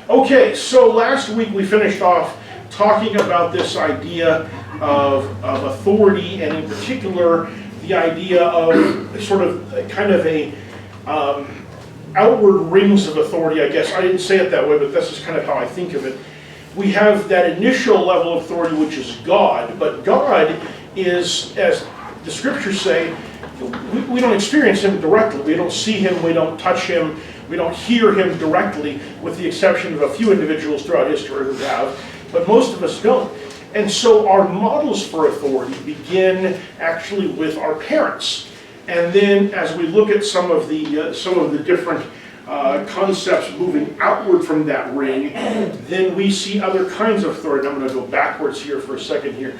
Okay, so last week we finished off talking about this idea of authority, and in particular the idea of sort of kind of a outward rings of authority, I guess. I didn't say it that way, but this is kind of how I think of it. We have that initial level of authority, which is God, but God is, as the scriptures say, we don't experience him directly. We don't see him, we don't touch him, we don't hear him directly, with the exception of a few individuals throughout history who have, but most of us don't. And so our models for authority begin actually with our parents. And then as we look at some of the different concepts moving outward from that ring, then we see other kinds of authority. I'm going to go backwards here for a second here.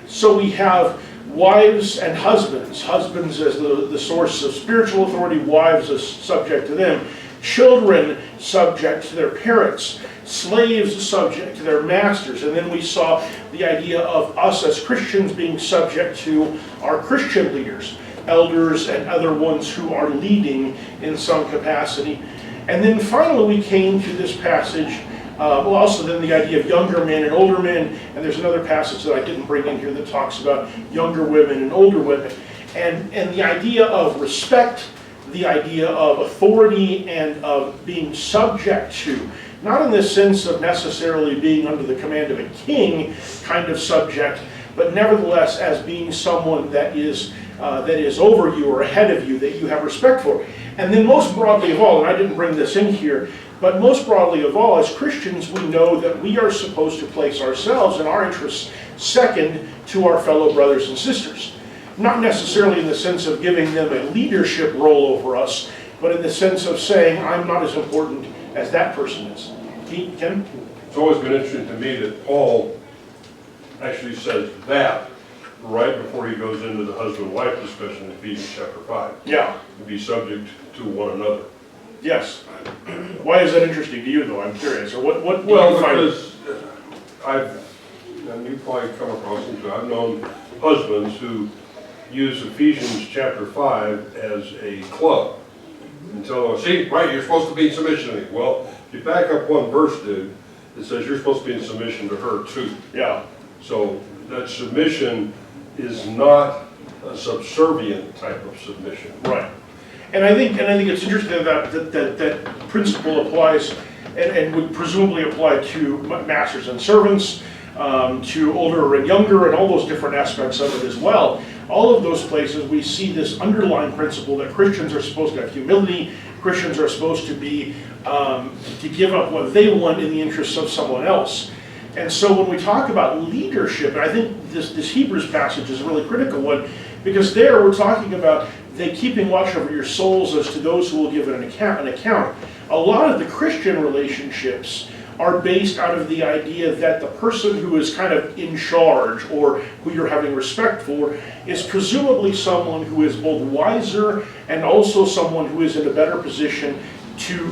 So we have wives and husbands. Husbands as the source of spiritual authority, wives as subject to them. Children subject to their parents. Slaves subject to their masters. And then we saw the idea of us as Christians being subject to our Christian leaders, elders and other ones who are leading in some capacity. And then finally we came to this passage, also then the idea of younger men and older men, and there's another passage that I didn't bring in here that talks about younger women and older women. And the idea of respect, the idea of authority and of being subject to, not in the sense of necessarily being under the command of a king kind of subject, but nevertheless as being someone that is over you or ahead of you, that you have respect for. And then most broadly of all, and I didn't bring this in here, but most broadly of all, as Christians, we know that we are supposed to place ourselves and our interests second to our fellow brothers and sisters. Not necessarily in the sense of giving them a leadership role over us, but in the sense of saying, I'm not as important as that person is. Ken? It's always been interesting to me that Paul actually says that right before he goes into the husband-wife discussion in Ephesians chapter 5. Yeah. To be subject to one another. Yes. Why is that interesting to you, though? I'm curious. Or what do well, you find? Because and you probably come across them too, I've known husbands who use Ephesians chapter 5 as a club. And tell them, see, right, you're supposed to be in submission to me. Well, if you back up one verse, dude, it says you're supposed to be in submission to her too. Yeah. So that submission is not a subservient type of submission. Right. And I think it's interesting that principle applies and would presumably apply to masters and servants, to older and younger, and all those different aspects of it as well. All of those places we see this underlying principle that Christians are supposed to have humility. Christians are supposed to be to give up what they want in the interests of someone else. And so when we talk about leadership, and I think this Hebrews passage is a really critical one, because there we're talking about they keeping watch over your souls as to those who will give an account. A lot of the Christian relationships are based out of the idea that the person who is kind of in charge, or who you're having respect for, is presumably someone who is both wiser and also someone who is in a better position to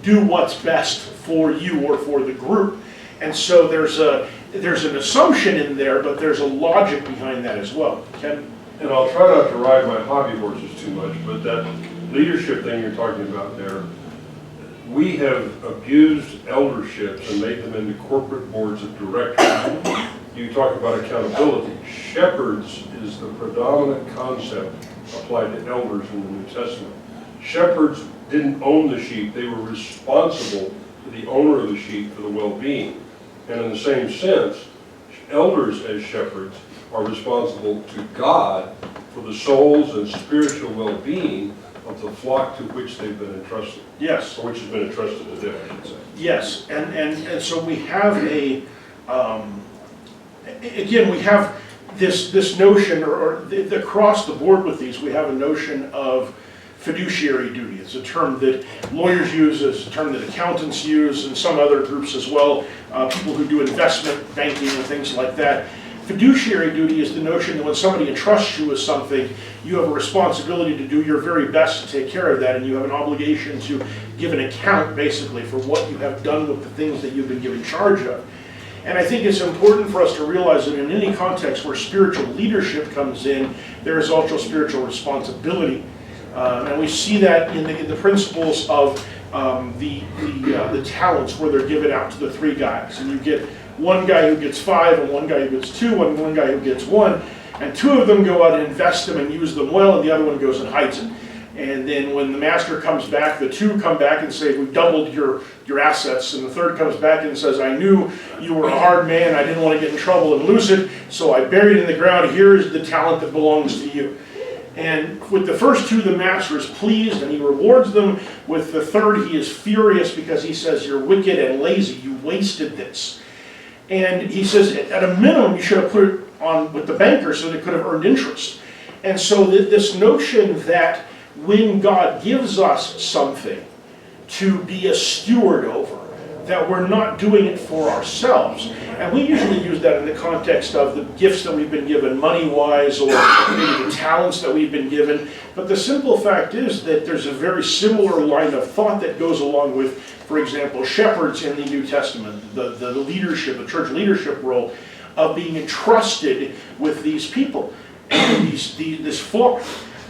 do what's best for you or for the group. And so there's an assumption in there, but there's a logic behind that as well. Ken? And I'll try not to ride my hobby horses too much, but that leadership thing you're talking about there, we have abused elderships and made them into corporate boards of directors. You talk about accountability. Shepherds is the predominant concept applied to elders in the New Testament. Shepherds didn't own the sheep, they were responsible to the owner of the sheep for the well-being. And in the same sense, elders as shepherds are responsible to God for the souls and spiritual well-being of the flock to which they've been entrusted. Yes. Or which has been entrusted to them, I should say. Yes, and so we have again, we have this notion, or across the board with these, we have a notion of fiduciary duty. It's a term that lawyers use, it's a term that accountants use, and some other groups as well, people who do investment banking and things like that. Fiduciary duty is the notion that when somebody entrusts you with something, you have a responsibility to do your very best to take care of that, and you have an obligation to give an account, basically, for what you have done with the things that you've been given charge of. And I think it's important for us to realize that in any context where spiritual leadership comes in, there is also spiritual responsibility. And we see that in the principles of the talents where they're given out to the 3 guys. And you get one guy who gets 5, and one guy who gets 2, and one guy who gets 1. And 2 of them go out and invest them and use them well, and the other one goes and hides it. And then when the master comes back, the 2 come back and say, we've doubled your assets. And the 3rd comes back and says, I knew you were a hard man. I didn't want to get in trouble and lose it, so I buried it in the ground. Here is the talent that belongs to you. And with the first 2, the master is pleased and he rewards them. With the 3rd, he is furious because he says, you're wicked and lazy. You wasted this. And he says, at a minimum, you should have put it on with the banker so that it could have earned interest. And so this notion that when God gives us something to be a steward over, that we're not doing it for ourselves. And we usually use that in the context of the gifts that we've been given money-wise, or maybe the talents that we've been given. But the simple fact is that there's a very similar line of thought that goes along with, for example, shepherds in the New Testament, the leadership, the church leadership role of being entrusted with these people, this flock.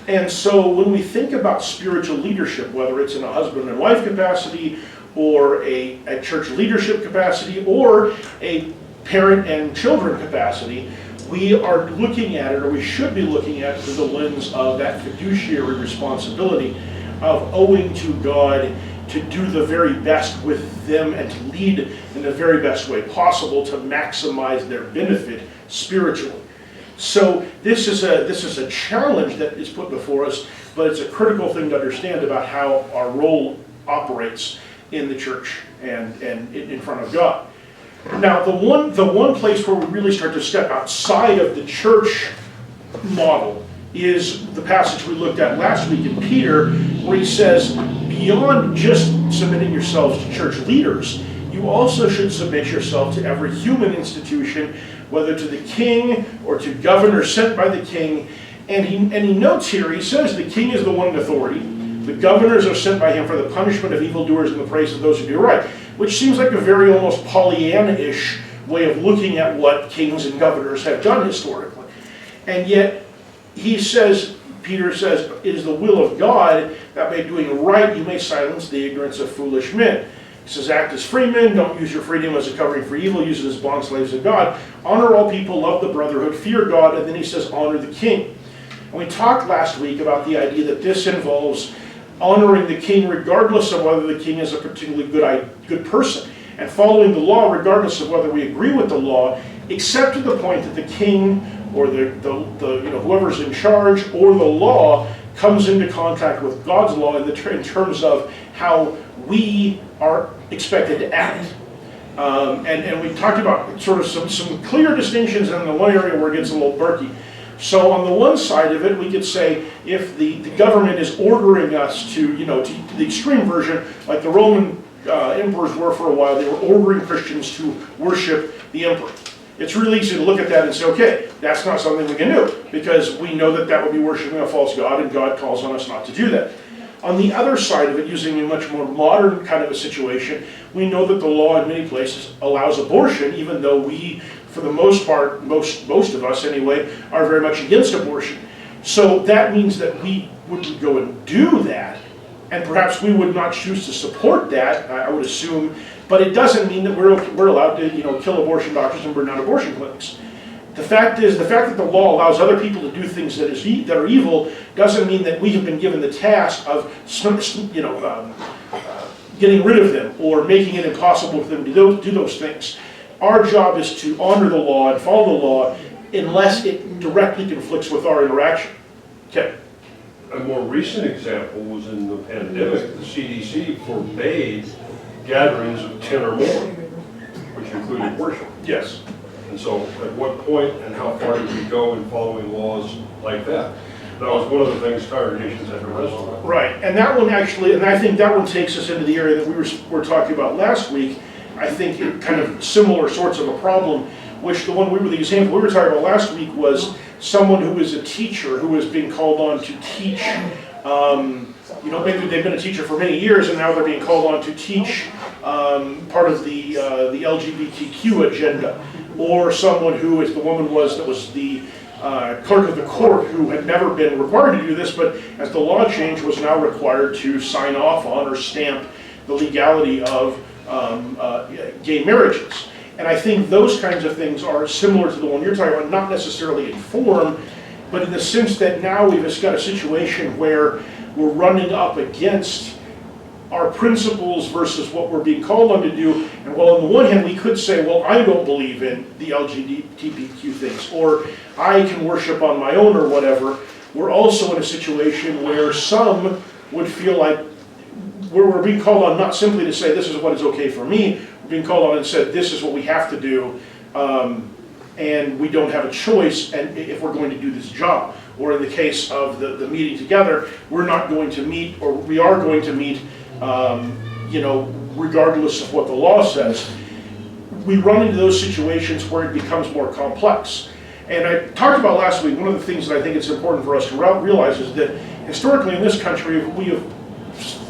And so when we think about spiritual leadership, whether it's in a husband and wife capacity, or a church leadership capacity, or a parent and children capacity, we are looking at it, or we should be looking at it through the lens of that fiduciary responsibility of owing to God to do the very best with them and to lead in the very best way possible to maximize their benefit spiritually. So this is a challenge that is put before us, but it's a critical thing to understand about how our role operates in the church and in front of God. Now, the one place where we really start to step outside of the church model is the passage we looked at last week in Peter, where he says, beyond just submitting yourselves to church leaders, you also should submit yourself to every human institution, whether to the king or to governors sent by the king. And he notes here, he says the king is the one in authority. The governors are sent by him for the punishment of evildoers and the praise of those who do right, which seems like a very almost Pollyanna-ish way of looking at what kings and governors have done historically. And yet, Peter says, it is the will of God that by doing right you may silence the ignorance of foolish men. He says, act as free men, don't use your freedom as a covering for evil, use it as bondslaves of God. Honor all people, love the brotherhood, fear God, and then he says, honor the king. And we talked last week about the idea that this involves honoring the king regardless of whether the king is a particularly good person, and following the law regardless of whether we agree with the law, except to the point that the king or the whoever's in charge or the law comes into contact with God's law in terms of how we are expected to act. And we talked about sort of some clear distinctions in the one area where it gets a little murky. So on the one side of it, we could say if the government is ordering us to the extreme version, like the Roman emperors were for a while, they were ordering Christians to worship the emperor. It's really easy to look at that and say, okay, that's not something we can do, because we know that would be worshiping a false god, and God calls on us not to do that. On the other side of it, using a much more modern kind of a situation, we know that the law in many places allows abortion, even though we, for the most part, most of us anyway, are very much against abortion. So that means that we wouldn't go and do that, and perhaps we would not choose to support that, I would assume, but it doesn't mean that we're allowed to kill abortion doctors and burn down abortion clinics. The fact that the law allows other people to do things that are evil doesn't mean that we have been given the task of getting rid of them or making it impossible for them to do those things. Our job is to honor the law and follow the law unless it directly conflicts with our interaction. Okay. A more recent example was in the pandemic. The CDC forbade gatherings of 10 or more, which included worship. Yes. And so at what point and how far did we go in following laws like that? That was one of the things congregations had to wrestle with. Right, and that one actually, and I think that one takes us into the area that we were talking about last week. I think it kind of similar sorts of a problem, which the example we were talking about last week was someone who is a teacher who is being called on to teach. Maybe they've been a teacher for many years, and now they're being called on to teach part of the LGBTQ agenda, or someone who, as the woman was, that was the clerk of the court, who had never been required to do this, but as the law changed, was now required to sign off on or stamp the legality of gay marriages. And I think those kinds of things are similar to the one you're talking about, not necessarily in form, but in the sense that now we've just got a situation where we're running up against our principles versus what we're being called on to do. And while on the one hand we could say, well, I don't believe in the LGBTQ things, or I can worship on my own or whatever, we're also in a situation where some would feel like we're being called on not simply to say this is what is okay for me, we're being called on and said this is what we have to do, and we don't have a choice and if we're going to do this job. Or in the case of the meeting together, we're not going to meet, or we are going to meet, you know, regardless of what the law says. We run into those situations where it becomes more complex. And I talked about last week, one of the things that I think it's important for us to realize is that historically in this country, we have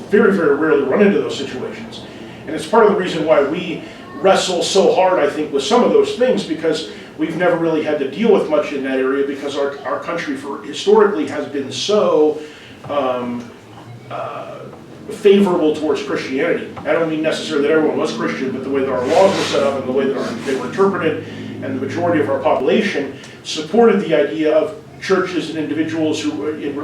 very, very rarely run into those situations. And it's part of the reason why we wrestle so hard, I think, with some of those things, because we've never really had to deal with much in that area, because our country historically has been so favorable towards Christianity. I don't mean necessarily that everyone was Christian, but the way that our laws were set up and the way that they were interpreted, and the majority of our population supported the idea of churches and individuals who,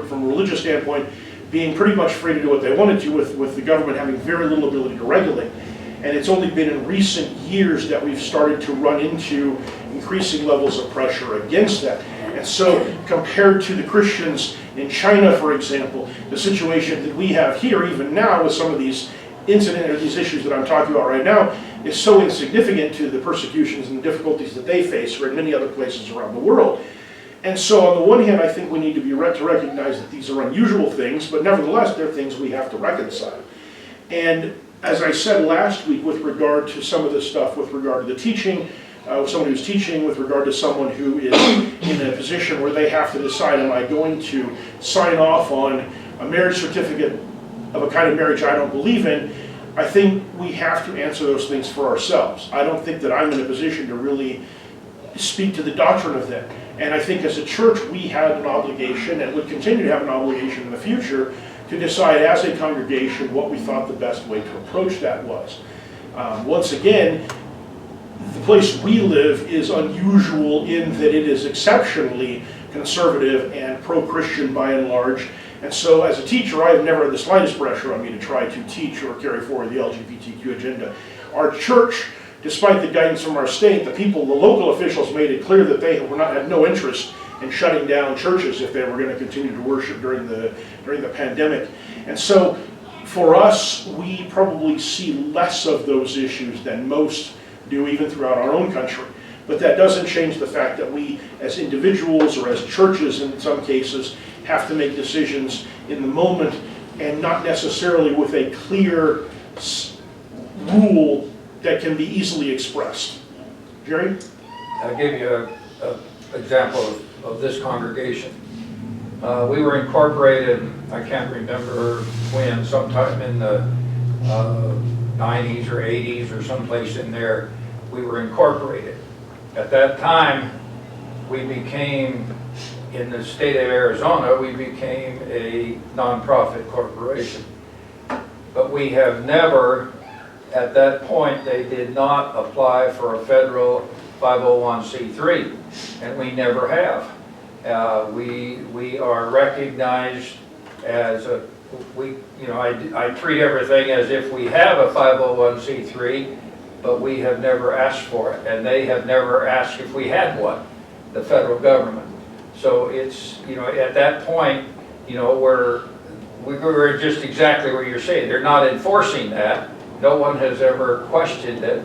from a religious standpoint, being pretty much free to do what they wanted to, with the government having very little ability to regulate. And it's only been in recent years that we've started to run into increasing levels of pressure against that. And so compared to the Christians in China, for example, the situation that we have here, even now with some of these incidents or these issues that I'm talking about right now, is so insignificant to the persecutions and the difficulties that they face, or in many other places around the world. And so on the one hand, I think we need to be to recognize that these are unusual things, but nevertheless, they're things we have to reconcile. And as I said last week with regard to some of this stuff, with regard to the teaching, someone who's teaching, with regard to someone who is in a position where they have to decide, am I going to sign off on a marriage certificate of a kind of marriage I don't believe in, I think we have to answer those things for ourselves. I don't think that I'm in a position to really speak to the doctrine of that. And I think as a church, we had an obligation, and would continue to have an obligation in the future, to decide as a congregation what we thought the best way to approach that was. Once again, the place we live is unusual in that it is exceptionally conservative and pro-Christian by and large. And so as a teacher, I have never had the slightest pressure on me to try to teach or carry forward the LGBTQ agenda. Our church, despite the guidance from our state, the local officials made it clear that they had no interest in shutting down churches if they were going to continue to worship during the pandemic. And so for us, we probably see less of those issues than most do, even throughout our own country. But that doesn't change the fact that we, as individuals or as churches in some cases, have to make decisions in the moment, and not necessarily with a clear rule that can be easily expressed. Jerry? I'll give you an example of this congregation. We were incorporated, I can't remember when, sometime in the 90s or 80s or someplace in there, we were incorporated. At that time, we became, in the state of Arizona, we became a nonprofit corporation. But we have never, at that point, they did not apply for a federal 501c3, and we never have. We are recognized as a, I treat everything as if we have a 501c3, but we have never asked for it, and they have never asked if we had one, the federal government. So it's, at that point, we're just exactly what you're saying. They're not enforcing that. No one has ever questioned it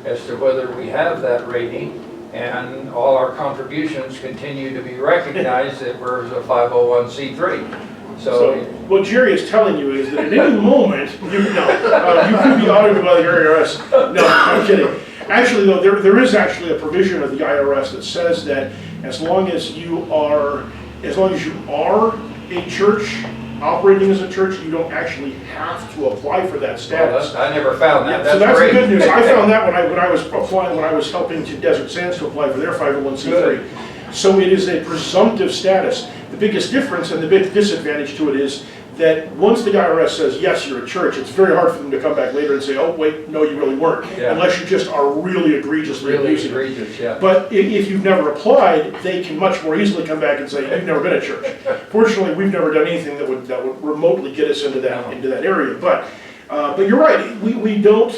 as to whether we have that rating, and all our contributions continue to be recognized that we're a 501c3. So what Jerry is telling you is that at any moment, you could be audited by the IRS. No, I'm kidding. Actually, though, there is actually a provision of the IRS that says that as long as you are a church, operating as a church, you don't actually have to apply for that status. I never found that. So that's great. the good news. I found that when I was helping to Desert Sands to apply for their 501c3. Good. So it is a presumptive status. The biggest difference and the big disadvantage to it is that once the IRS says, yes, you're a church, it's very hard for them to come back later and say, oh, wait, no, you really weren't. Yeah. Unless you just are really egregiously Really abusing it. egregious, yeah. But if you've never applied, they can much more easily come back and say, you've never been a church. Fortunately, we've never done anything that would remotely get us into that area. But you're right, we don't,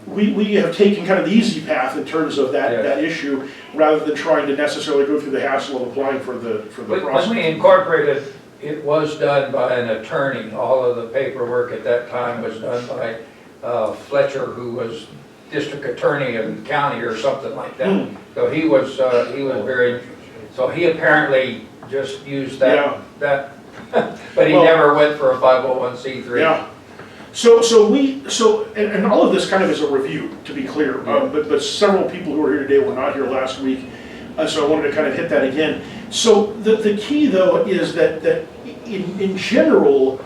we have taken kind of the easy path in terms of that issue, rather than trying to necessarily go through the hassle of applying for the process. When we incorporated, it was done by an attorney. All of the paperwork at that time was done by Fletcher, who was district attorney in the county or something like that. So he was very, so he apparently just used that, but he never went for a 501c3. Yeah. And all of this kind of is a review, to be clear, but several people who are here today were not here last week, so I wanted to kind of hit that again. So the key, though, is that in general,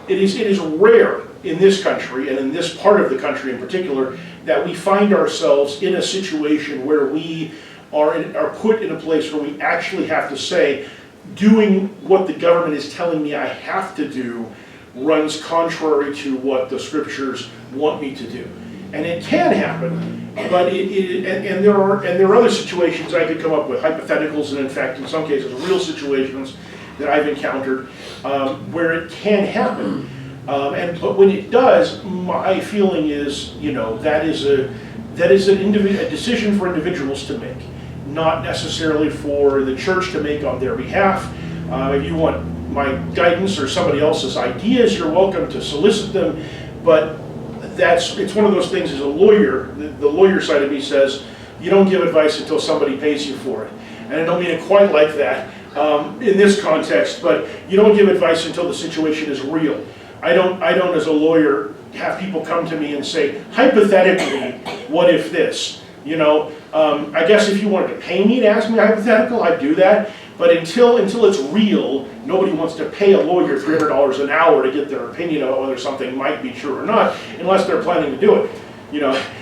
it is rare in this country, and in this part of the country in particular, that we find ourselves in a situation where we are put in a place where we actually have to say, doing what the government is telling me I have to do runs contrary to what the scriptures want me to do. And it can happen, but there are other situations I could come up with, hypotheticals, and in fact, in some cases, real situations that I've encountered where it can happen. But when it does, my feeling is, that is a decision for individuals to make, not necessarily for the church to make on their behalf. If you want my guidance or somebody else's ideas, you're welcome to solicit them, but it's one of those things. As a lawyer, the lawyer side of me says, you don't give advice until somebody pays you for it. And I don't mean it quite like that in this context, but you don't give advice until the situation is real. I don't as a lawyer have people come to me and say, hypothetically, what if this? I guess if you wanted to pay me to ask me a hypothetical, I'd do that. But until it's real, nobody wants to pay a lawyer $300 an hour to get their opinion about whether something might be true or not, unless they're planning to do it.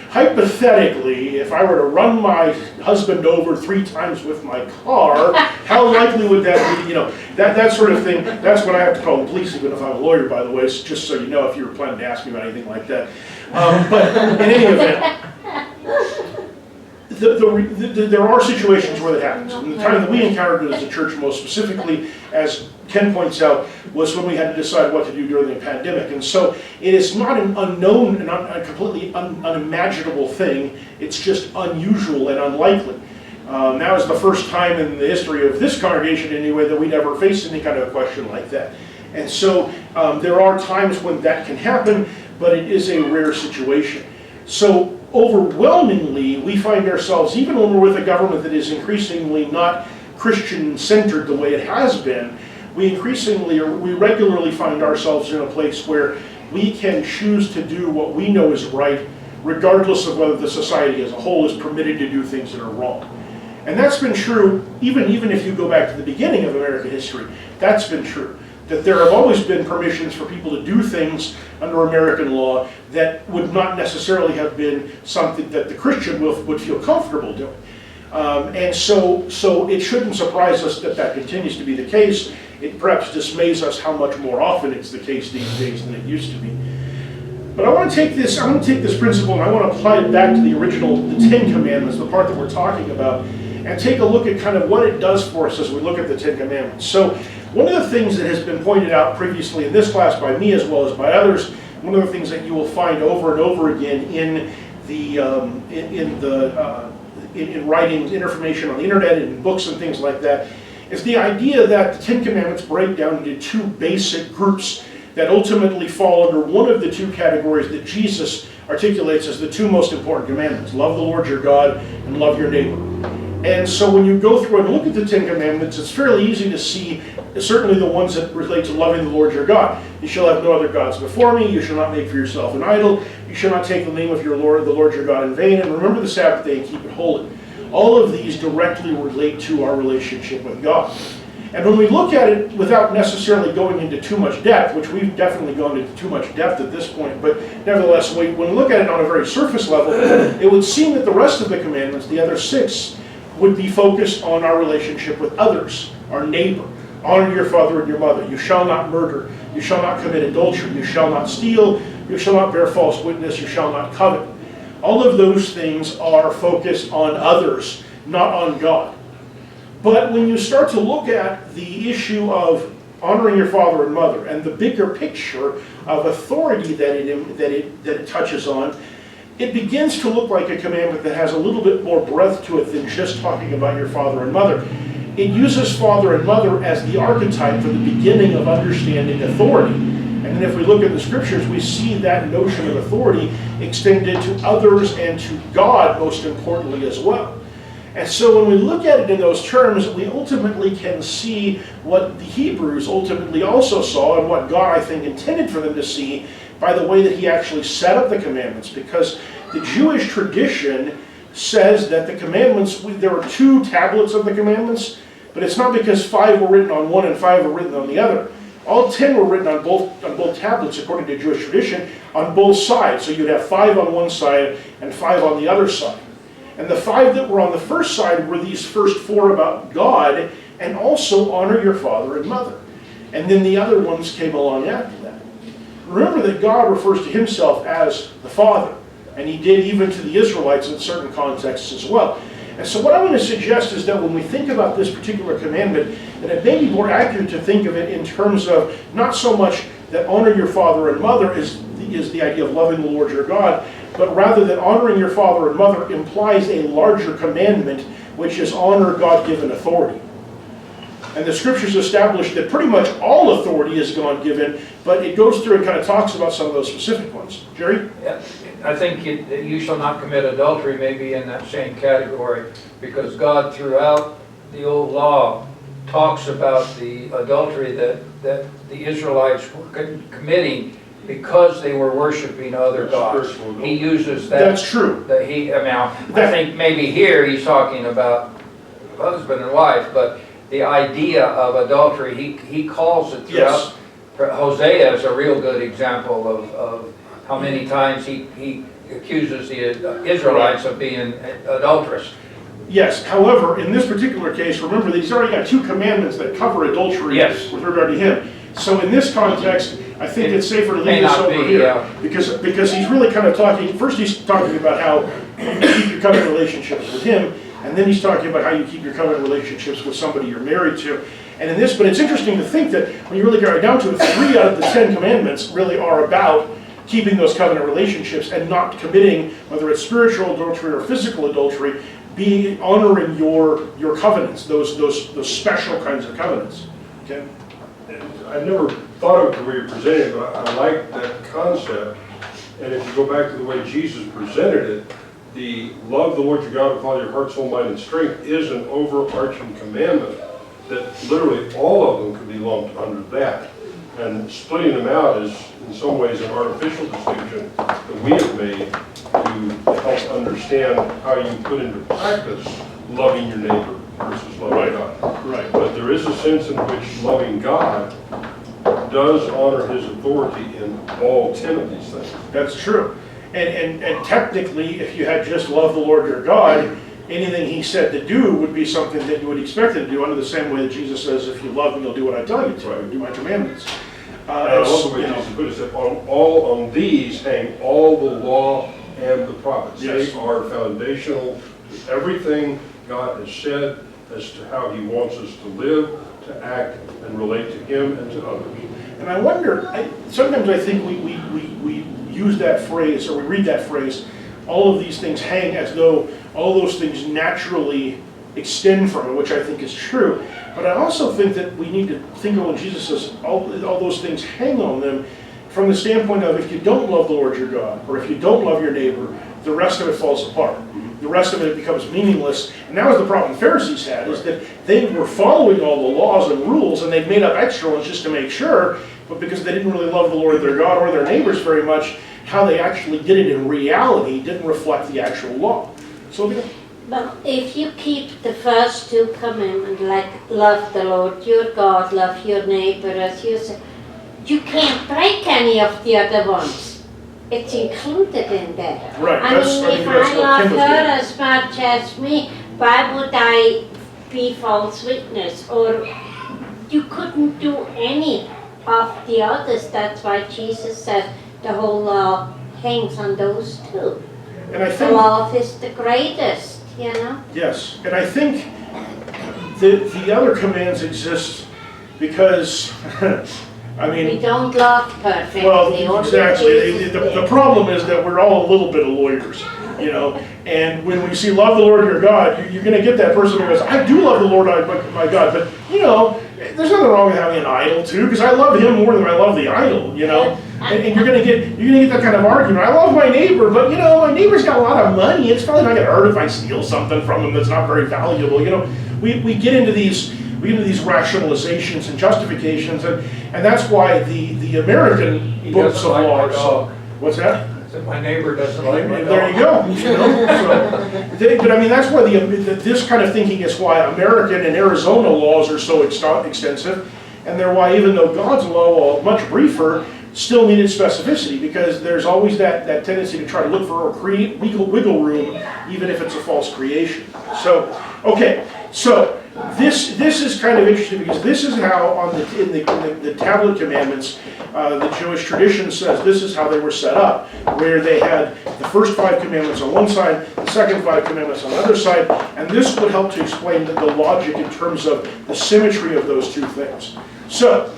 Hypothetically, if I were to run my husband over 3 times with my car, how likely would that be? That sort of thing. That's when I have to call the police, even if I'm a lawyer, by the way, just so you know, if you were planning to ask me about anything like that. But in any event, there are situations where that happens. And the time that we encountered it as a church most specifically, as Ken points out, was when we had to decide what to do during the pandemic. And so it is not an unknown and a completely unimaginable thing. It's just unusual and unlikely. Now is the first time in the history of this congregation anyway that we'd ever faced any kind of a question like that. And so there are times when that can happen, but it is a rare situation. So overwhelmingly, we find ourselves, even when we're with a government that is increasingly not Christian-centered the way it has been, we regularly find ourselves in a place where we can choose to do what we know is right, regardless of whether the society as a whole is permitted to do things that are wrong. And that's been true, even if you go back to the beginning of American history, that's been true. That there have always been permissions for people to do things under American law that would not necessarily have been something that the Christian would feel comfortable doing. And so it shouldn't surprise us that continues to be the case. It perhaps dismays us how much more often it's the case these days than it used to be. But I want to take this principle and I want to apply it back to the Ten Commandments, the part that we're talking about, and take a look at kind of what it does for us as we look at the Ten Commandments. So one of the things that has been pointed out previously in this class by me as well as by others, one of the things that you will find over and over again in writings, information on the internet, and in books and things like that, is the idea that the Ten Commandments break down into 2 basic groups that ultimately fall under one of the 2 categories that Jesus articulates as the 2 most important commandments: love the Lord your God and love your neighbor. And so when you go through and look at the Ten Commandments, it's fairly easy to see, certainly the ones that relate to loving the Lord your God. You shall have no other gods before me. You shall not make for yourself an idol. You shall not take the name of the Lord your God in vain. And remember the Sabbath day and keep it holy. All of these directly relate to our relationship with God. And when we look at it without necessarily going into too much depth, which we've definitely gone into too much depth at this point, but nevertheless, when we look at it on a very surface level, it would seem that the rest of the commandments, the other 6, would be focused on our relationship with others, our neighbor, honor your father and your mother. You shall not murder. You shall not commit adultery. You shall not steal. You shall not bear false witness. You shall not covet. All of those things are focused on others, not on God. But when you start to look at the issue of honoring your father and mother and the bigger picture of authority that it touches on, it begins to look like a commandment that has a little bit more breadth to it than just talking about your father and mother. It uses father and mother as the archetype for the beginning of understanding authority. And then if we look at the scriptures, we see that notion of authority extended to others and to God, most importantly, as well. And so when we look at it in those terms, we ultimately can see what the Hebrews ultimately also saw and what God, I think, intended for them to see by the way that he actually set up the commandments. Because the Jewish tradition says that the commandments, there are 2 tablets of the commandments, but it's not because 5 were written on one and 5 were written on the other. All 10 were written on both tablets, according to Jewish tradition, on both sides. So you'd have 5 on one side and 5 on the other side. And the 5 that were on the first side were these first 4 about God, and also honor your father and mother. And then the other ones came along after that. Remember that God refers to himself as the Father, and he did even to the Israelites in certain contexts as well. And so what I want to suggest is that when we think about this particular commandment, that it may be more accurate to think of it in terms of not so much that honor your father and mother is the idea of loving the Lord your God, but rather that honoring your father and mother implies a larger commandment, which is honor God-given authority. And the scriptures establish that pretty much all authority is God-given, but it goes through and kind of talks about some of those specific ones. Jerry? Yeah, I think you shall not commit adultery may be in that same category, because God throughout the old law talks about the adultery that the Israelites were committing because they were worshiping other gods. He uses that. That's true. I think maybe here he's talking about husband and wife, but the idea of adultery, he calls it throughout. Yes. Hosea is a real good example of how many times he accuses the Israelites of being adulterous. Yes, however, in this particular case, remember that he's already got 2 commandments that cover adultery with regard to him. So in this context, I think it's safer to leave this over here, because he's really kind of talking, first he's talking about how you keep your covenant relationships with him, and then he's talking about how you keep your covenant relationships with somebody you're married to. And in this, but it's interesting to think that when you really get right down to it, 3 out of the 10 commandments really are about keeping those covenant relationships and not committing, whether it's spiritual adultery or physical adultery, honoring your covenants, those special kinds of covenants. Okay? I never thought of it the way you're presenting it, but I like that concept. And if you go back to the way Jesus presented it, the love the Lord your God with all your heart, soul, mind, and strength is an overarching commandment that literally all of them could be lumped under that. And splitting them out is in some ways an artificial distinction that we have made to help understand how you put into practice loving your neighbor versus loving God. Right. But there is a sense in which loving God does honor his authority in all 10 of these things. That's true. And technically, if you had just loved the Lord your God, anything he said to do would be something that you would expect him to do, under the same way that Jesus says, if you love me, you'll do what I tell you to, Right. do my commandments. I love the way Jesus put it, said, on these hang all the law and the prophets. Yes. They are foundational to everything God has said as to how he wants us to live, to act, and relate to him and to others. And I wonder, sometimes I think we use that phrase, or we read that phrase, all of these things hang, as though all those things naturally extend from it, which I think is true. But I also think that we need to think of when Jesus says all those things hang on them from the standpoint of, if you don't love the Lord your God, or if you don't love your neighbor, the rest of it falls apart. The rest of it becomes meaningless. And that was the problem the Pharisees had, is that they were following all the laws and rules, and they'd made up extra ones just to make sure, but because they didn't really love the Lord their God or their neighbors very much, how they actually did it in reality didn't reflect the actual law. So but if you keep the first 2 commandments, like love the Lord your God, love your neighbor as yourself, you can't break any of the other ones. It's included in there. Right. I mean, if I love her as much as me, why would I be false witness? Or you couldn't do any of the others. That's why Jesus said the whole law hangs on those two. And I The think, love is the greatest, you know? yes, and I think the other commands exist because, I We mean, don't love perfectly. well, only exactly. Jesus The did. problem is that we're all a little bit of lawyers, you know? And when we see love the Lord your God, you're going to get that person who goes, I do love the Lord my God, but, you know, there's nothing wrong with having an idol too, because I love him more than I love the idol, you know? And you're gonna get that kind of argument. I love my neighbor, but you know, my neighbor's got a lot of money. It's probably not gonna hurt if I steal something from him that's not very valuable. You know, we get into these rationalizations and justifications, and that's why the American He books doesn't of like law my are so. dog. What's that? I said, my neighbor doesn't like my dog. There you go. You know, so, but I mean, that's why this kind of thinking is why American and Arizona laws are so extensive, and they're why even though God's law, while much briefer, still needed specificity, because there's always that tendency to try to look for or create wiggle room, even if it's a false creation. So, okay, so this is kind of interesting because this is how in the tablet commandments, the Jewish tradition says this is how they were set up, where they had the first 5 commandments on one side, the second 5 commandments on the other side, and this would help to explain the logic in terms of the symmetry of those two things. So,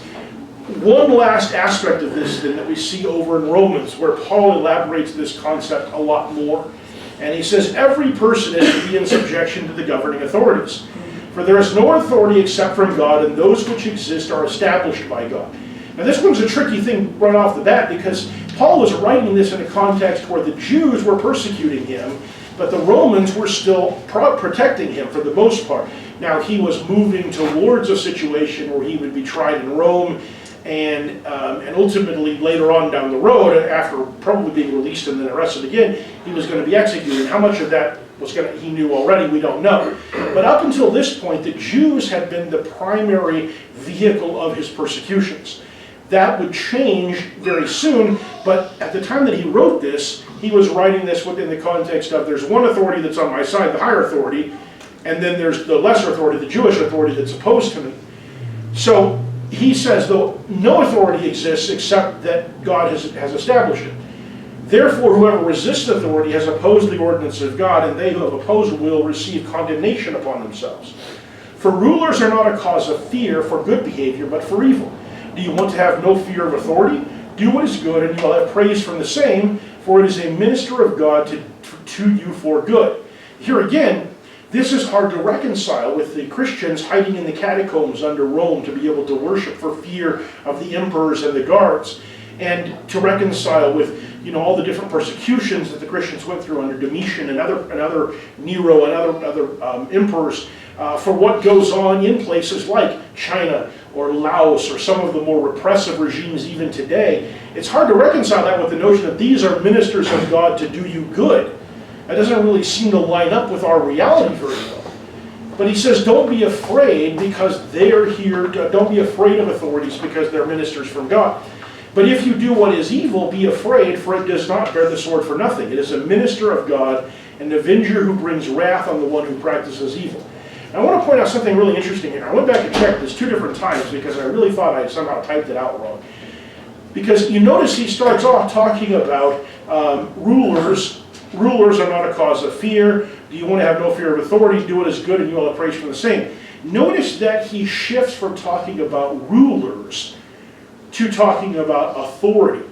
one last aspect of this then that we see over in Romans, where Paul elaborates this concept a lot more. And he says, every person is to be in subjection to the governing authorities. For there is no authority except from God, and those which exist are established by God. Now this one's a tricky thing right off the bat, because Paul was writing this in a context where the Jews were persecuting him, but the Romans were still protecting him for the most part. Now he was moving towards a situation where he would be tried in Rome, and ultimately later on down the road, after probably being released and then arrested again, he was going to be executed. How much of that he knew already, we don't know. But up until this point, the Jews had been the primary vehicle of his persecutions. That would change very soon, but at the time that he wrote this, he was writing this within the context of there's one authority that's on my side, the higher authority, and then there's the lesser authority, the Jewish authority that's opposed to me. So he says, though no authority exists except that God has established it. Therefore, whoever resists authority has opposed the ordinance of God, and they who have opposed will receive condemnation upon themselves. For rulers are not a cause of fear for good behavior, but for evil. Do you want to have no fear of authority? Do what is good, and you will have praise from the same, for it is a minister of God to you for good. Here again, this is hard to reconcile with the Christians hiding in the catacombs under Rome to be able to worship for fear of the emperors and the guards, and to reconcile with all the different persecutions that the Christians went through under Domitian and other Nero and other emperors for what goes on in places like China or Laos or some of the more repressive regimes even today. It's hard to reconcile that with the notion that these are ministers of God to do you good. That doesn't really seem to line up with our reality very well. But he says, don't be afraid because they are here. Don't be afraid of authorities because they're ministers from God. But if you do what is evil, be afraid, for it does not bear the sword for nothing. It is a minister of God, an avenger who brings wrath on the one who practices evil. Now, I want to point out something really interesting here. I went back and checked this 2 different times because I really thought I had somehow typed it out wrong. Because you notice he starts off talking about rulers. Rulers are not a cause of fear. Do you want to have no fear of authority? Do what is good and you will have praise from the same. Notice that he shifts from talking about rulers to talking about authority.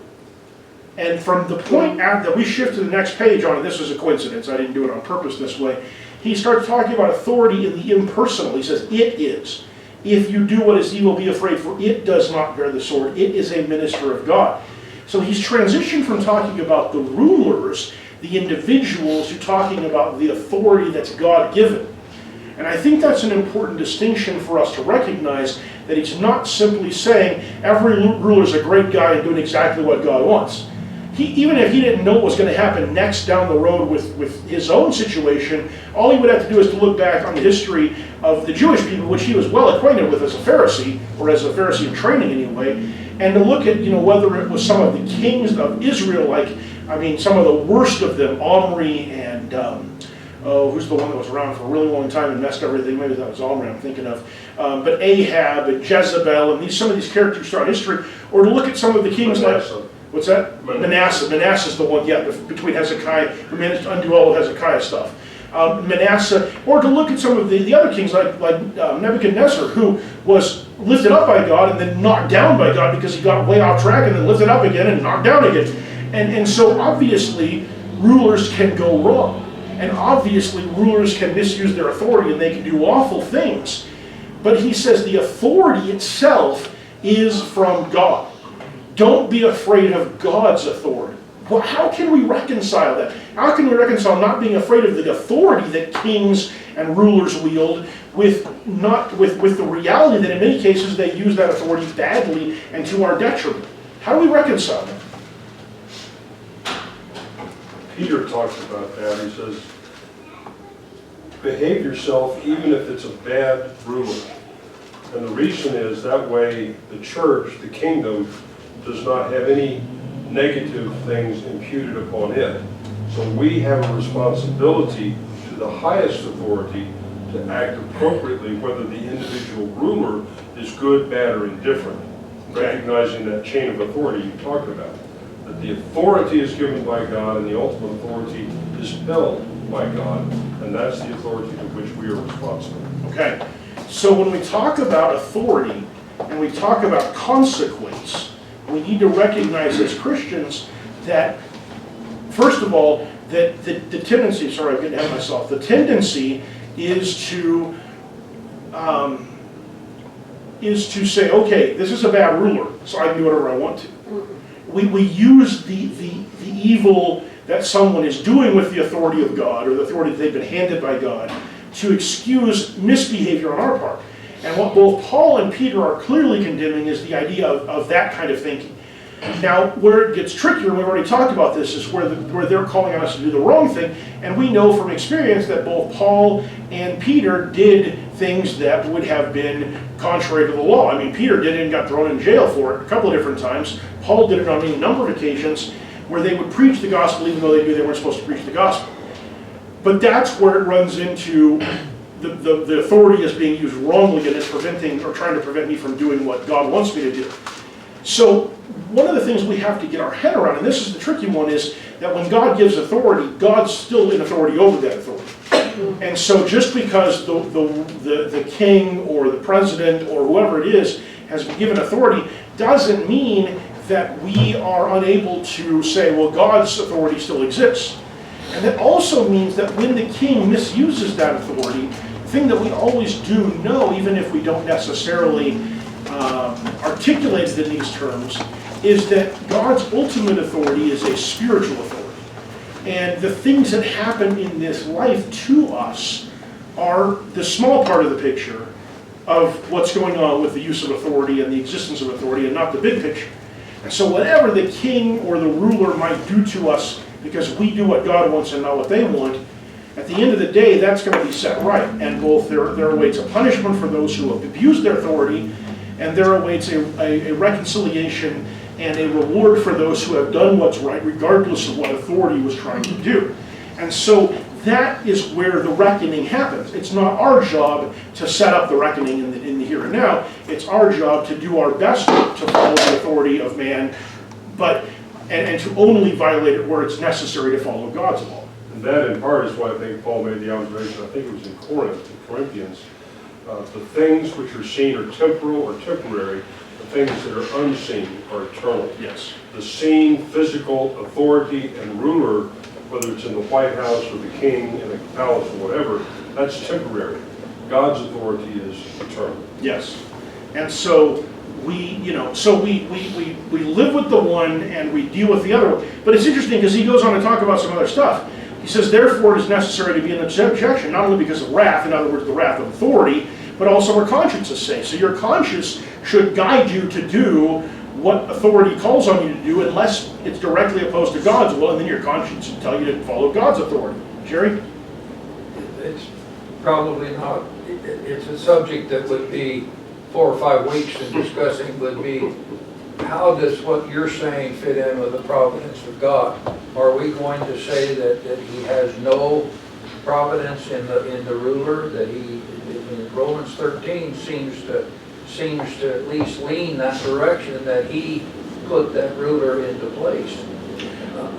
And from the point that we shift to the next page on, and this is a coincidence, I didn't do it on purpose this way, he starts talking about authority in the impersonal. He says, it is. If you do what is evil, be afraid, for it does not bear the sword. It is a minister of God. So he's transitioned from talking about the rulers, the individuals, to talking about the authority that's God-given. And I think that's an important distinction for us to recognize, that he's not simply saying every ruler is a great guy and doing exactly what God wants. Even if he didn't know what was going to happen next down the road with his own situation, all he would have to do is to look back on the history of the Jewish people, which he was well acquainted with as a Pharisee, or as a Pharisee in training anyway, and to look at whether it was some of the kings of Israel, some of the worst of them, Omri and who's the one that was around for a really long time and messed everything, maybe that was Omri I'm thinking of, but Ahab and Jezebel and some of these characters throughout history, or to look at some of the kings Manasseh. like, what's that? Manasseh. Manasseh's the one, yeah, between Hezekiah, who managed to undo all of Hezekiah's stuff. Manasseh, or to look at some of the other kings like Nebuchadnezzar, who was lifted up by God and then knocked down by God because he got way off track and then lifted up again and knocked down again. And so obviously rulers can go wrong. And obviously rulers can misuse their authority and they can do awful things. But he says the authority itself is from God. Don't be afraid of God's authority. Well, how can we reconcile that? How can we reconcile not being afraid of the authority that kings and rulers wield with the reality that in many cases they use that authority badly and to our detriment? How do we reconcile that? Peter talks about that. He says, behave yourself even if it's a bad ruler. And the reason is that way the church, the kingdom, does not have any negative things imputed upon it. So we have a responsibility to the highest authority to act appropriately, whether the individual ruler is good, bad, or indifferent. Recognizing that chain of authority you talked about. That the authority is given by God and the ultimate authority is held by God. And that's the authority to which we are responsible. Okay, so when we talk about authority and we talk about consequence, we need to recognize as Christians that, first of all, that the tendency, sorry, I'm getting ahead of myself, the tendency is to say, okay, this is a bad ruler, so I can do whatever I want to. We use the evil that someone is doing with the authority of God, or the authority that they've been handed by God, to excuse misbehavior on our part. And what both Paul and Peter are clearly condemning is the idea of that kind of thinking. Now, where it gets trickier, and we've already talked about this, is where they're calling on us to do the wrong thing. And we know from experience that both Paul and Peter did things that would have been contrary to the law. I mean, Peter did it and got thrown in jail for it a couple of different times. Paul did it on any number of occasions where they would preach the gospel even though they knew they weren't supposed to preach the gospel. But that's where it runs into the authority is being used wrongly and is preventing or trying to prevent me from doing what God wants me to do. So one of the things we have to get our head around, and this is the tricky one, is that when God gives authority, God's still in authority over that authority. And so just because the king or the president or whoever it is has been given authority doesn't mean that we are unable to say, well, God's authority still exists. And that also means that when the king misuses that authority, the thing that we always do know, even if we don't necessarily articulate it in these terms, is that God's ultimate authority is a spiritual authority. And the things that happen in this life to us are the small part of the picture of what's going on with the use of authority and the existence of authority, and not the big picture. And so whatever the king or the ruler might do to us because we do what God wants and not what they want, at the end of the day, that's going to be set right. And both there awaits a punishment for those who have abused their authority, and there awaits a reconciliation and a reward for those who have done what's right, regardless of what authority was trying to do. And so that is where the reckoning happens. It's not our job to set up the reckoning in the here and now. It's our job to do our best to follow the authority of man, and to only violate it where it's necessary to follow God's law. And that in part is why I think Paul made the observation, I think it was in Corinthians, the things which are seen are temporal or temporary, the things that are unseen are eternal. Yes. The seen physical authority and ruler, whether it's in the White House or the king in a palace or whatever, that's temporary. God's authority is eternal. Yes. And so we live with the one and we deal with the other one. But it's interesting because he goes on to talk about some other stuff. He says, therefore it is necessary to be in subjection, not only because of wrath, in other words, the wrath of authority, but also our consciences say. So your conscience should guide you to do what authority calls on you to do, unless it's directly opposed to God's will, and then your conscience should tell you to follow God's authority. Jerry? It's probably not, it's a subject that would be 4 or 5 weeks in discussing, would be how does what you're saying fit in with the providence of God? Are we going to say that he has no providence in the ruler, that he, in Romans 13 seems to at least lean that direction, that he put that ruler into place.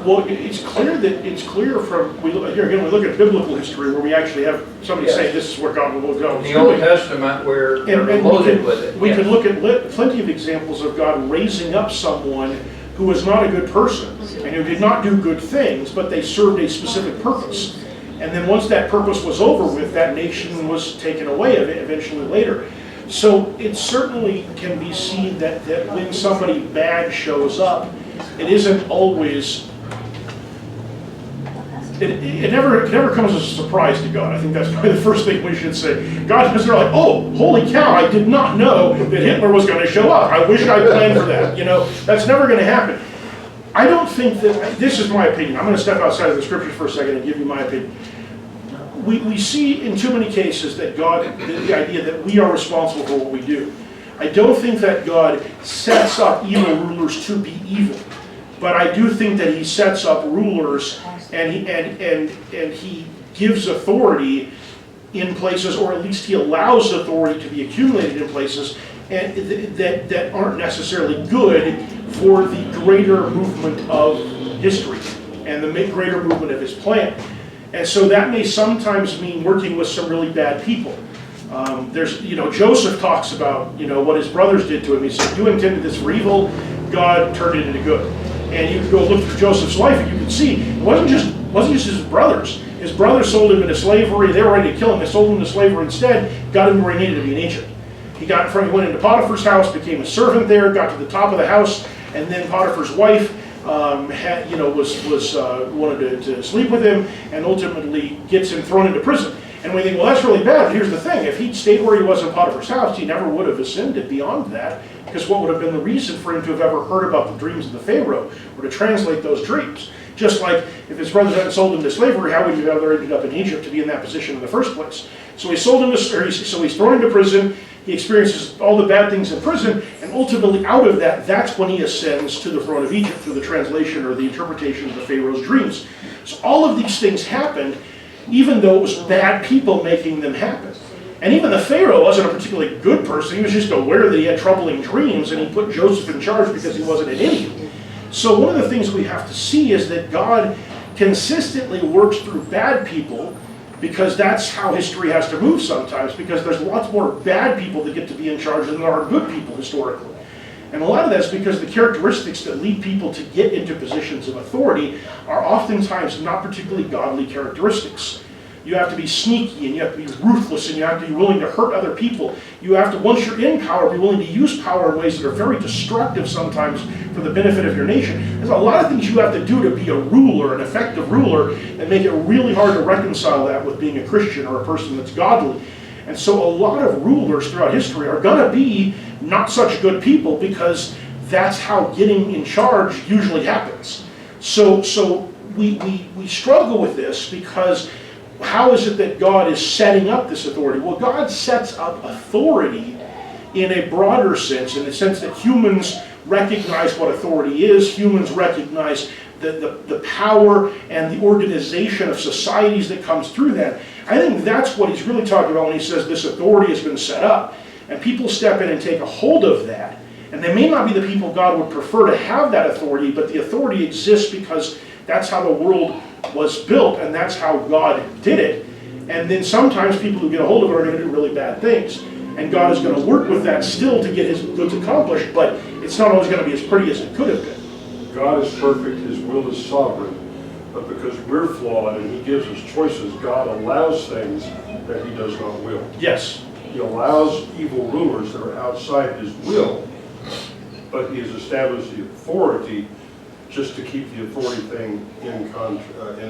Well, it's clear from, here again, we look at biblical history where we actually have somebody say this is what God was In doing. the Old Testament, we're loaded with it. We can look at plenty of examples of God raising up someone who was not a good person and who did not do good things, but they served a specific purpose. And then once that purpose was over with, that nation was taken away eventually later. So it certainly can be seen that when somebody bad shows up, it isn't always, it never comes as a surprise to God. I think that's probably the first thing we should say. God is like, oh, holy cow, I did not know that Hitler was going to show up. I wish I planned for that. That's never going to happen. I don't think that, this is my opinion. I'm going to step outside of the scriptures for a second and give you my opinion. We see in too many cases that God, the idea that we are responsible for what we do. I don't think that God sets up evil rulers to be evil, but I do think that he sets up rulers and he gives authority in places, or at least he allows authority to be accumulated in places and that aren't necessarily good for the greater movement of history and the greater movement of his plan. And so that may sometimes mean working with some really bad people. Joseph talks about, what his brothers did to him. He said, you intended this for evil, God turned it into good. And you can go look through Joseph's life and you can see, it wasn't just his brothers. His brothers sold him into slavery, they were ready to kill him, they sold him into slavery instead, got him where he needed to be in Egypt. He went into Potiphar's house, became a servant there, got to the top of the house, and then Potiphar's wife wanted to sleep with him, and ultimately gets him thrown into prison. And we think, well, that's really bad. But here's the thing: if he'd stayed where he was in Potiphar's house, he never would have ascended beyond that. Because what would have been the reason for him to have ever heard about the dreams of the Pharaoh, or to translate those dreams? Just like if his brothers hadn't sold him to slavery, how would he have ever ended up in Egypt to be in that position in the first place? So he's thrown into prison. He experiences all the bad things in prison, and ultimately out of that, that's when he ascends to the throne of Egypt through the translation or the interpretation of the Pharaoh's dreams. So all of these things happened, even though it was bad people making them happen. And even the Pharaoh wasn't a particularly good person. He was just aware that he had troubling dreams, and he put Joseph in charge because he wasn't an idiot. So one of the things we have to see is that God consistently works through bad people, because that's how history has to move sometimes, because there's lots more bad people that get to be in charge than there are good people historically. And a lot of that's because the characteristics that lead people to get into positions of authority are oftentimes not particularly godly characteristics. You have to be sneaky, and you have to be ruthless, and you have to be willing to hurt other people. You have to, once you're in power, be willing to use power in ways that are very destructive sometimes for the benefit of your nation. There's a lot of things you have to do to be a ruler, an effective ruler, and make it really hard to reconcile that with being a Christian or a person that's godly. And so a lot of rulers throughout history are going to be not such good people, because that's how getting in charge usually happens. So we struggle with this, because how is it that God is setting up this authority? Well, God sets up authority in a broader sense, in the sense that humans recognize what authority is. Humans recognize the power and the organization of societies that comes through that. I think that's what he's really talking about when he says this authority has been set up. And people step in and take a hold of that. And they may not be the people God would prefer to have that authority, but the authority exists because that's how the world was built, and that's how God did it. And then sometimes people who get a hold of it are going to do really bad things. And God is going to work with that still to get his goods accomplished, but it's not always going to be as pretty as it could have been. God is perfect, his will is sovereign, but because we're flawed and he gives us choices, God allows things that he does not will. Yes. He allows evil rulers that are outside his will, but he has established the authority just to keep the authority thing in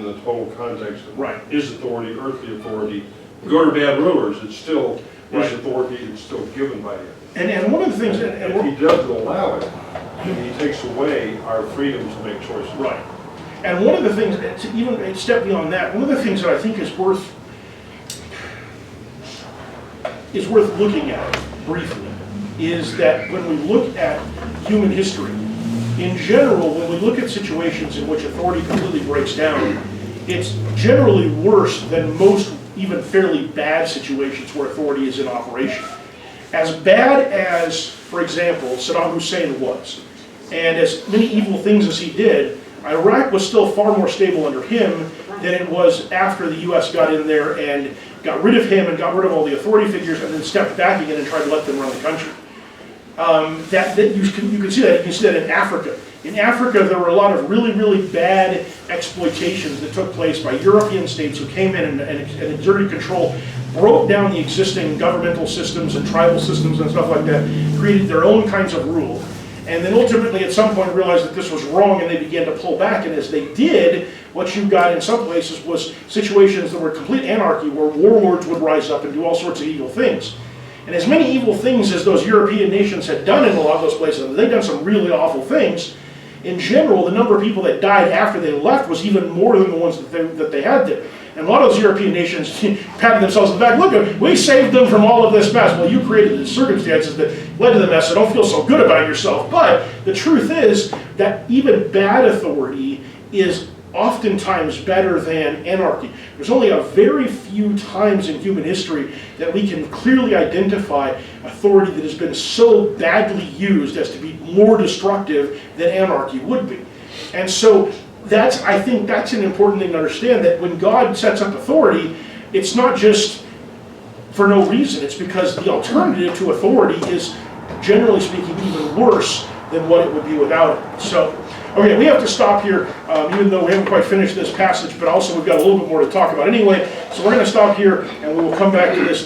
the total context of right. His authority, earthly authority. Good or bad rulers, it's still his authority, it's still given by him. And one of the things, and if he doesn't allow it, then he takes away our freedom to make choices. Right. And one of the things, to even a step beyond that, one of the things that I think is worth looking at briefly is that when we look at human history, in general, when we look at situations in which authority completely breaks down, it's generally worse than most even fairly bad situations where authority is in operation. As bad as, for example, Saddam Hussein was, and as many evil things as he did, Iraq was still far more stable under him than it was after the US got in there and got rid of him and got rid of all the authority figures and then stepped back again and tried to let them run the country. You can see that. You can see that in Africa. In Africa, there were a lot of really, really bad exploitations that took place by European states who came in and exerted control, broke down the existing governmental systems and tribal systems and stuff like that, created their own kinds of rule, and then ultimately at some point realized that this was wrong and they began to pull back, and as they did, what you got in some places was situations that were complete anarchy where warlords would rise up and do all sorts of evil things. And as many evil things as those European nations had done in a lot of those places, and they'd done some really awful things, in general, the number of people that died after they left was even more than the ones that they had there. And a lot of those European nations patted themselves on the back. Look, we saved them from all of this mess. Well, you created the circumstances that led to the mess, so don't feel so good about yourself. But the truth is that even bad authority is oftentimes better than anarchy. There's only a very few times in human history that we can clearly identify authority that has been so badly used as to be more destructive than anarchy would be. And so I think that's an important thing to understand, that when God sets up authority, it's not just for no reason. It's because the alternative to authority is, generally speaking, even worse than what it would be without it. So, okay, we have to stop here, even though we haven't quite finished this passage, but also we've got a little bit more to talk about anyway. So we're going to stop here, and we will come back to this